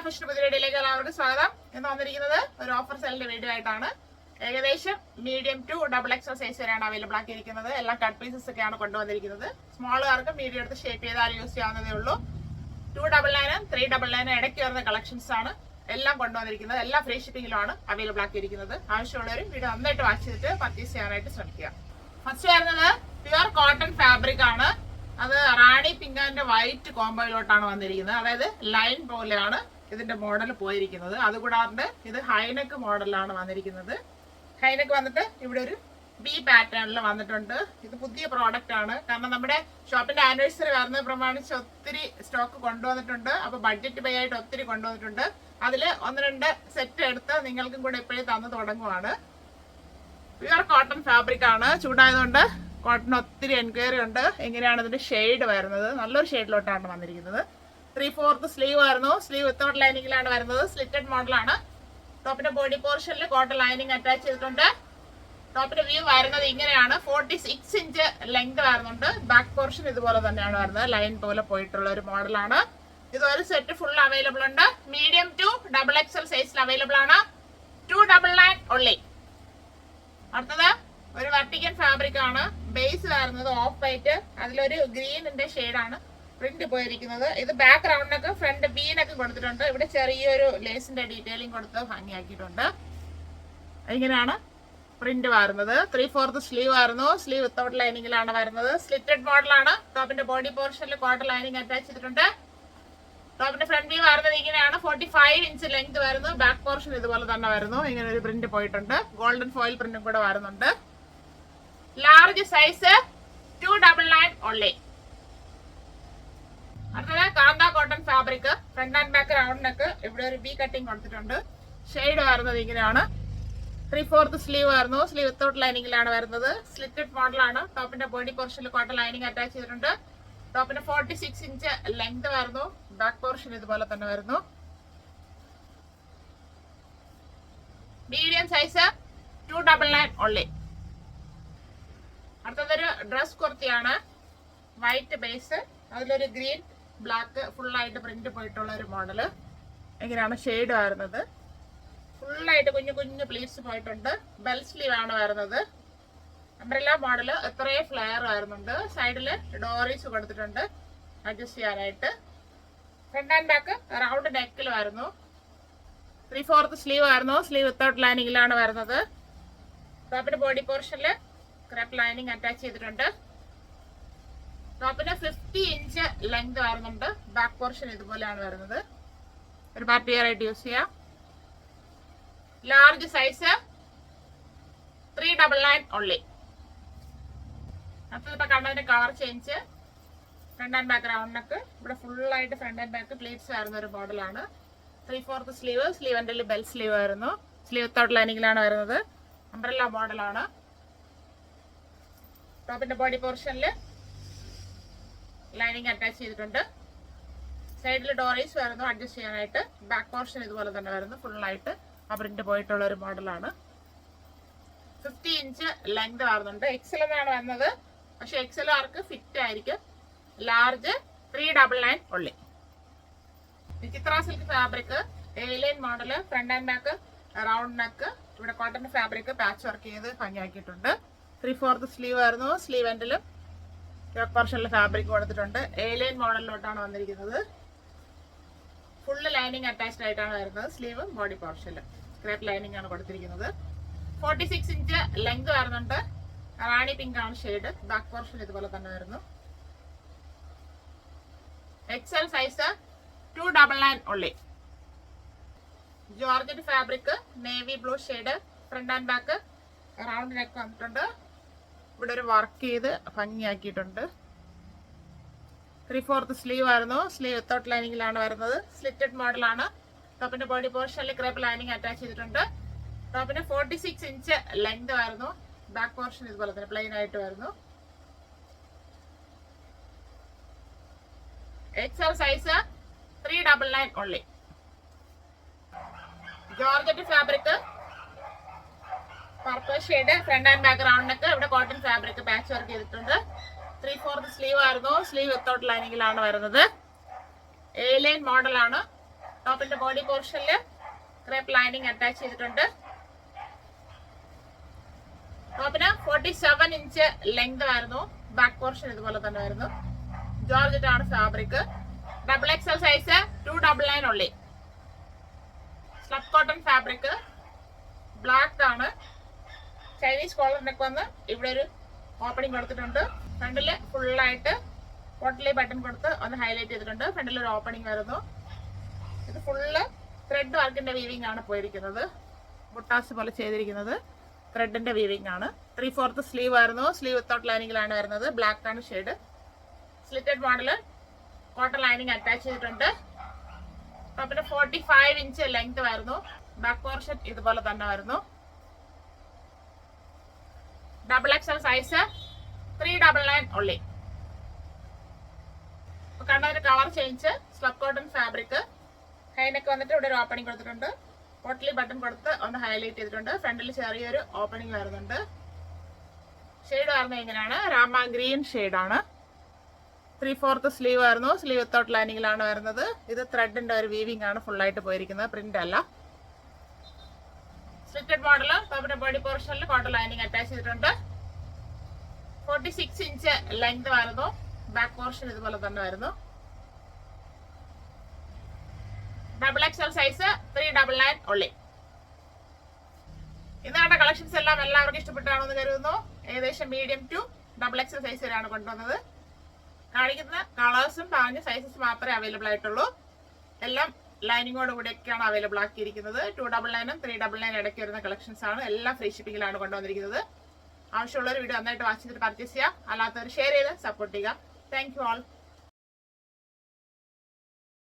Fashion പുതിയ വീഡിയോയിലേക്ക് എല്ലാവർക്കും സ്വാഗതം. ഇന്ന് വന്നിരിക്കുന്നത് ഒരു ഓഫർ സെല്ലിന്റെ വീഡിയോ ആയിട്ടാണ്. ഏകദേശം medium to double XL size വരെയാണ് അവൈലബിൾ ആക്കിയിരിക്കുന്നത്. എല്ലാം കട്ട് പീസസ് ഒക്കെയാണ് കൊണ്ടുവന്നിരിക്കുന്നത്. സ്മോളുകാർക്ക് മീഡിയം എടുത്ത് ഷേപ്പ് ചെയ്താൽ യൂസ് ചെയ്യാവുന്നതേ ഉള്ളൂ. 299 399 ഇടയ്ക്ക് വരുന്ന കളക്ഷൻസ് ആണ് എല്ലാം കൊണ്ടുവന്നിരിക്കുന്നത്. എല്ലാം ഫ്രീ ഷിപ്പിംഗിലാണ് അവൈലബിൾ ആക്കിയിരിക്കുന്നത്. ആവശ്യമുള്ളവർ വീഡിയോ നന്നായിട്ട് വാച്ച് ചെയ്തിട്ട് പർച്ചേസ് ചെയ്യാനായിട്ട് ശ്രമിക്കുക. ഫസ്റ്റ് വരുന്നത് പ്യുവർ കോട്ടൺ ഫാബ്രിക് ആണ്. അത് റാണി പിങ്ക് ആൻഡ് വൈറ്റ് കോംബോയിലോട്ടാണ് വന്നിരിക്കുന്നത്. അതായത് ലൈൻ പോലെയാണ് ഇതിന്റെ മോഡൽ പോയിരിക്കുന്നത്. അതുകൂടാണ്ട് ഇത് ഹൈനെക്ക് മോഡലാണ് വന്നിരിക്കുന്നത്. ഹൈനെക്ക് വന്നിട്ട് ഇവിടെ ഒരു ബി പാറ്റേണിൽ വന്നിട്ടുണ്ട്. ഇത് പുതിയ പ്രോഡക്റ്റ് ആണ്. കാരണം നമ്മുടെ ഷോപ്പിന്റെ ആനിവേഴ്സറി വരുന്നത് പ്രമാണിച്ച് ഒത്തിരി സ്റ്റോക്ക് കൊണ്ടുവന്നിട്ടുണ്ട്. അപ്പൊ ബഡ്ജറ്റ് പേ ആയിട്ട് ഒത്തിരി കൊണ്ടുവന്നിട്ടുണ്ട്. അതില് 1-2 സെറ്റ് എടുത്ത് നിങ്ങൾക്കും കൂടെ ഇപ്പോഴും തന്നു തുടങ്ങുവാണ്. പ്യുവർ കോട്ടൺ ഫാബ്രിക് ആണ്. ചൂടായതുകൊണ്ട് കോട്ടൺ ഒത്തിരി എൻക്വയറി ഉണ്ട്. എങ്ങനെയാണ് ഇതിന്റെ ഷെയ്ഡ് വരുന്നത്? നല്ലൊരു ഷെയ്ഡിലോട്ടാണ് വന്നിരിക്കുന്നത്. 3/4 സ്ലീവ് ആയിരുന്നു. സ്ലീവ് വിത്തൗട്ട് ലൈനിങ്ങിലാണ് വരുന്നത്. സ്ലിറ്റഡ് മോഡലാണ്. ടോപ്പിന്റെ ബോഡി പോർഷനിൽ കോട്ടൺ ലൈനിങ് അറ്റാച്ച് ചെയ്തിട്ടുണ്ട്. ടോപ്പിന്റെ വ്യൂ വരുന്നത് ഇങ്ങനെയാണ്. 46 ഇഞ്ച് ലെങ്ത് വരുന്നുണ്ട്. ബാക്ക് പോർഷൻ ഇതുപോലെ തന്നെയാണ് വരുന്നത്. ലൈൻ പോലെ പോയിട്ടുള്ള ഒരു മോഡലാണ്. ഇത് ഒരു സെറ്റ് ഫുൾ അവൈലബിൾ ഉണ്ട്. മീഡിയം ടു ഡബിൾ എക്സൽ സൈസിൽ അവൈലബിൾ ആണ്. 299 ഓൺലി. അടുത്തത് ഒരു വെർട്ടിക്കൽ ഫാബ്രിക് ആണ്. ബേസ് വരുന്നത് ഓഫ് വൈറ്റ്. അതിലൊരു ഗ്രീനിന്റെ ഷെയ്ഡാണ് പ്രിന്റ് പോയിരിക്കുന്നത്. ഇത് ബാക്ക് റൗണ്ടിനൊക്കെ ഫ്രണ്ട് ബീനൊക്കെ കൊടുത്തിട്ടുണ്ട്. ഇവിടെ ചെറിയൊരു ലേസിന്റെ ഡീറ്റെയിലിംഗ് കൊടുത്ത് ഭംഗിയാക്കിയിട്ടുണ്ട്. ഇങ്ങനെയാണ് പ്രിന്റ് വരുന്നത്. 3/4 സ്ലീവ് ആയിരുന്നു. സ്ലീവ് വിത്തൗട്ട് ലൈനിങ്ങിലാണ് വരുന്നത്. സ്ലിറ്റഡ് മോഡലാണ്. ടോപ്പിന്റെ ബോഡി പോർഷനിൽ കോട്ടൺ ലൈനിങ് അറ്റാച്ച് ചെയ്തിട്ടുണ്ട്. ടോപ്പിന്റെ ഫ്രണ്ട് വ്യൂ വരുന്നത് ഇങ്ങനെയാണ്. 45 ഇഞ്ച് ലെങ്ത് വരുന്നു. ബാക്ക് പോർഷൻ ഇതുപോലെ തന്നെ വരുന്നു. ഇങ്ങനെ ഒരു പ്രിന്റ് പോയിട്ടുണ്ട്. ഗോൾഡൻ ഫോയിൽ പ്രിന്റും കൂടെ വരുന്നുണ്ട്. Large size 299 only. അടുത്തത് kantha cotton fabric. Front and back റൗണ്ടിനൊക്കെ ഇവിടെ ഒരു ബി കട്ടിങ് കൊടുത്തിട്ടുണ്ട്. ഷെയ്ഡ് വരുന്നത് ഇങ്ങനെയാണ്. 3/4 സ്ലീവ് ആയിരുന്നു. സ്ലീവ് വിത്തൗട്ട് ലൈനിങ്ങിലാണ് വരുന്നത്. സ്ലിറ്റഡ് മോഡലാണ്. ടോപ്പിന്റെ ബോഡി പോർഷനിൽ കോട്ടൺ ലൈനിങ് അറ്റാച്ച് ചെയ്തിട്ടുണ്ട്. ടോപ്പിന് 46 ഇഞ്ച് ലെങ്ത് വരുന്നു. ബാക്ക് പോർഷൻ ഇതുപോലെ തന്നെ വരുന്നു. Medium size 299 only. അടുത്തതൊരു ഡ്രസ് കുർത്തിയാണ്. വൈറ്റ് ബേസ്, അതിലൊരു ഗ്രീൻ ബ്ലാക്ക് ഫുള്ളായിട്ട് പ്രിന്റ് പോയിട്ടുള്ള ഒരു മോഡല്. എങ്ങനെയാണ് ഷെയ്ഡ് വരുന്നത്? ഫുള്ളായിട്ട് കുഞ്ഞു കുഞ്ഞു പ്ലീറ്റ്സ് പോയിട്ടുണ്ട്. ബെൽ സ്ലീവ് ആണ് വരുന്നത്. Umbrella model. എത്രയും ഫ്ലെയർ വരുന്നുണ്ട്. സൈഡില് ഡോറീസ് കൊടുത്തിട്ടുണ്ട് അഡ്ജസ്റ്റ് ചെയ്യാനായിട്ട്. ഫ്രണ്ട് ആൻഡ് ബാക്ക് റൗണ്ട് നെക്കിൽ വരുന്നു. 3/4 സ്ലീവ് ആയിരുന്നു. സ്ലീവ് വിത്തൗട്ട് ലൈനിങ്ങിലാണ് വരുന്നത്. ടോപ്പിന്റെ ബോഡി പോർഷനിൽ ക്രാപ്പ് ലൈനിങ് അറ്റാച്ച് ചെയ്തിട്ടുണ്ട്. ടോപ്പിന് 50 ഇഞ്ച് ലെങ്ത് വരുന്നുണ്ട്. ബാക്ക് പോർഷൻ ഇതുപോലെയാണ് വരുന്നത്. ഒരു പാർട്ടി വെയർ ആയിട്ട് യൂസ് ചെയ്യാം. Large size 399 only. അടുത്തത് ഇപ്പൊ കണ്ടതിന്റെ colour change. Front and back റൗണ്ടിനൊക്കെ ഇവിടെ ഫുള്ളായിട്ട് ഫ്രണ്ട് ആൻഡ് ബാക്ക് പ്ലീറ്റ്സ് വരുന്ന ഒരു മോഡലാണ്. 3/4 സ്ലീവ്. സ്ലീവ് എൻ്റെ ബെൽ സ്ലീവ് ആയിരുന്നു. സ്ലീവ് വിത്തൗട്ട് ലൈനിങ്ങിലാണ് വരുന്നത്. അംബ്രല്ല മോഡലാണ്. ടോപ്പിന്റെ ബോഡി പോർഷനിൽ ലൈനിങ് അറ്റാച്ച് ചെയ്തിട്ടുണ്ട്. സൈഡിൽ ഡോറീസ് വരുന്നു അഡ്ജസ്റ്റ് ചെയ്യാനായിട്ട്. ബാക്ക് പോർഷൻ ഇതുപോലെ തന്നെ വരുന്നു. ഫുള്ളായിട്ട് ആ പ്രിന്റ് പോയിട്ടുള്ള ഒരു മോഡലാണ്. 50 ഇഞ്ച് ലെങ്ത് വരുന്നുണ്ട്. എക്സൽ എന്നാണ് വരുന്നത്. പക്ഷെ എക്സൽ ആർക്ക് ഫിറ്റ് ആയിരിക്കും. ലാർജ് 399 ഉള്ളി. Vichitra silk fabric. Alien model. Front and back round neck. ഇവിടെ കോട്ടൺ ഫാബ്രിക് പാച്ച് വർക്ക് ചെയ്ത് ഭംഗിയാക്കിയിട്ടുണ്ട്. 3/4 സ്ലീവ് ആയിരുന്നു. സ്ലീവ് എൻഡിലും പോർഷനിൽ ഫാബ്രിക് കൊടുത്തിട്ടുണ്ട്. ഏലിയൻ മോഡലിലോട്ടാണ് വന്നിരിക്കുന്നത്. ഫുള്ള് ലൈനിങ് അറ്റാച്ച്ഡ് ആയിട്ടാണ് വരുന്നത്. സ്ലീവും ബോഡി പോർഷനിലും സ്ക്രാപ്പ് ലൈനിങ് ആണ് കൊടുത്തിരിക്കുന്നത്. 46 ഇഞ്ച് ലെങ്ത് വരുന്നുണ്ട്. റാണി പിങ്ക് ആണ് ഷെയ്ഡ്. ബാക്ക് പോർഷൻ ഇതുപോലെ തന്നെ വരുന്നു. XL size 299 only. Georgette fabric. Navy blue shade. Front and back round neck വന്നിട്ടുണ്ട്. ഇവിടെ ഒരു വർക്ക് ചെയ്ത് ഭംഗിയാക്കിയിട്ടുണ്ട്. 3/4 സ്ലീവ് ആയിരുന്നു. സ്ലീവ് വിത്തൗട്ട് ലൈനിങ്ങിലാണ് വരുന്നത്. സ്ലിറ്റഡ് മോഡലാണ്. ടോപ്പിന്റെ ബോഡി പോർഷനിൽ ക്രേപ്പ് ലൈനിങ് അറ്റാച്ച് ചെയ്തിട്ടുണ്ട്. ടോപ്പിന് 46 ഇഞ്ച് ലെങ്ത് വരുന്നു. ബാക്ക് പോർഷൻ ഇതുപോലെ തന്നെ പ്ലെയിൻ ആയിട്ട് വരുന്നു. XL size 399 only. Georgette fabric. Purple shade. Front and back റൗണ്ടിനൊക്കെ ഇവിടെ കോട്ടൺ ഫാബ്രിക് പാച്ച് വർക്ക് ചെയ്തിട്ടുണ്ട്. 3/4 സ്ലീവ് ആയിരുന്നു. സ്ലീവ് വിത്തൗട്ട് ലൈനിങ്ങിലാണ് വരുന്നത്. എ ലൈൻ മോഡലാണ്. ടോപ്പിന്റെ ബോഡി പോർഷനിൽ ക്രേപ്പ് ലൈനിങ് അറ്റാച്ച് ചെയ്തിട്ടുണ്ട്. ടോപ്പിന് 47 ഇഞ്ച് ലെങ്ത് ആയിരുന്നു. ബാക്ക് പോർഷൻ ഇതുപോലെ തന്നെ ആയിരുന്നു. ജോർജറ്റ് ആണ് ഫാബ്രിക്. ഡബിൾ എക്സൽ സൈസ് 299 ഉള്ളി. Slub cotton fabric. ബ്ലാക്ക് ആണ്. ചൈനീസ് കോളറിനൊക്കെ വന്ന് ഇവിടെ ഒരു ഓപ്പണിംഗ് കൊടുത്തിട്ടുണ്ട്. ഫ്രണ്ടില് ഫുള്ളായിട്ട് പോട്ടലി ബട്ടൺ കൊടുത്ത് ഒന്ന് ഹൈലൈറ്റ് ചെയ്തിട്ടുണ്ട്. ഫ്രണ്ടിൽ ഒരു ഓപ്പണിംഗ് വരുന്നു. ഇത് ഫുള്ള് ത്രെഡ് വർക്കിന്റെ വീവിംഗ് ആണ് പോയിരിക്കുന്നത്. ബുട്ടാസ് പോലെ ചെയ്തിരിക്കുന്നത് ത്രെഡിന്റെ വീവിംഗ് ആണ്. 3/4 സ്ലീവ് ആയിരുന്നു. സ്ലീവ് വിത്തൗട്ട് ലൈനിങ്ങിലാണ് വരുന്നത്. ബ്ലാക്ക് ആണ് shade. Slitted model cotton lining attach ചെയ്തിട്ടുണ്ട്. ടോപ്പിന് 45 ഇഞ്ച് ലെങ്ത് വരുന്നു. ബാക്ക് പോർഷൻ ഇതുപോലെ തന്നെ വരുന്നു. Double XL size 399 only. കണ്ട ഒരു colour change. Slub cotton fabric. ഹൈനൊക്കെ വന്നിട്ട് ഇവിടെ ഒരു ഓപ്പണിംഗ് കൊടുത്തിട്ടുണ്ട്. പോട്ടലി ബട്ടൺ കൊടുത്ത് ഒന്ന് ഹൈലൈറ്റ് ചെയ്തിട്ടുണ്ട്. ഫ്രണ്ടിൽ ചെറിയൊരു ഓപ്പണിംഗ് വരുന്നുണ്ട്. ഷെയ്ഡ് വരുന്നത് ഇങ്ങനെയാണ്. രാമ ഗ്രീൻ ഷെയ്ഡാണ്. 3/4 സ്ലീവ് ആയിരുന്നു. സ്ലീവ് വിത്തൗട്ട് ലൈനിങ്ങിലാണ് വരുന്നത്. ഇത് ത്രെഡിന്റെ ഒരു വീവിംഗ് ആണ് ഫുള്ളായിട്ട് പോയിരിക്കുന്നത്. പ്രിന്റ് അല്ല. Slitted model. ടോപ്പിന്റെ ബോഡി പോർഷനിൽ കോട്ടൺ ലൈനിങ് അറ്റാച്ച് ചെയ്തിട്ടുണ്ട്. 46 ഇഞ്ച് ലെങ്ത് വരുന്നു. ബാക്ക് പോർഷൻ ഇതുപോലെ തന്നെ വരുന്നു. ഡബിൾ എക്സൽ സൈസ് 399 ഉള്ളി. ഇന്ന് കണ്ട കളക്ഷൻസ് എല്ലാം എല്ലാവർക്കും ഇഷ്ടപ്പെട്ടാണെന്ന് കരുതുന്നു. ഏകദേശം medium to double XL size വരെയാണ് കൊണ്ടുവന്നത്. കാണിക്കുന്ന കളേഴ്സും പറഞ്ഞ സൈസസ് മാത്രമേ അവൈലബിൾ ആയിട്ടുള്ളൂ. എല്ലാം ലൈനിങ്ങോട് കൂടിയൊക്കെയാണ് അവൈലബിൾ ആക്കിയിരിക്കുന്നത്. 299 399 ഇടയ്ക്ക് വരുന്ന കളക്ഷൻസ് ആണ്. എല്ലാം ഫ്രീ ഷിപ്പിംഗിലാണ് കൊണ്ടുവന്നിരിക്കുന്നത്. ആവശ്യമുള്ളൊരു വീഡിയോ നന്നായിട്ട് വാച്ച് ചെയ്തിട്ട് പർച്ചേസ് ചെയ്യുക. അല്ലാത്തവർ ഷെയർ ചെയ്ത് സപ്പോർട്ട് ചെയ്യുക. Thank you all.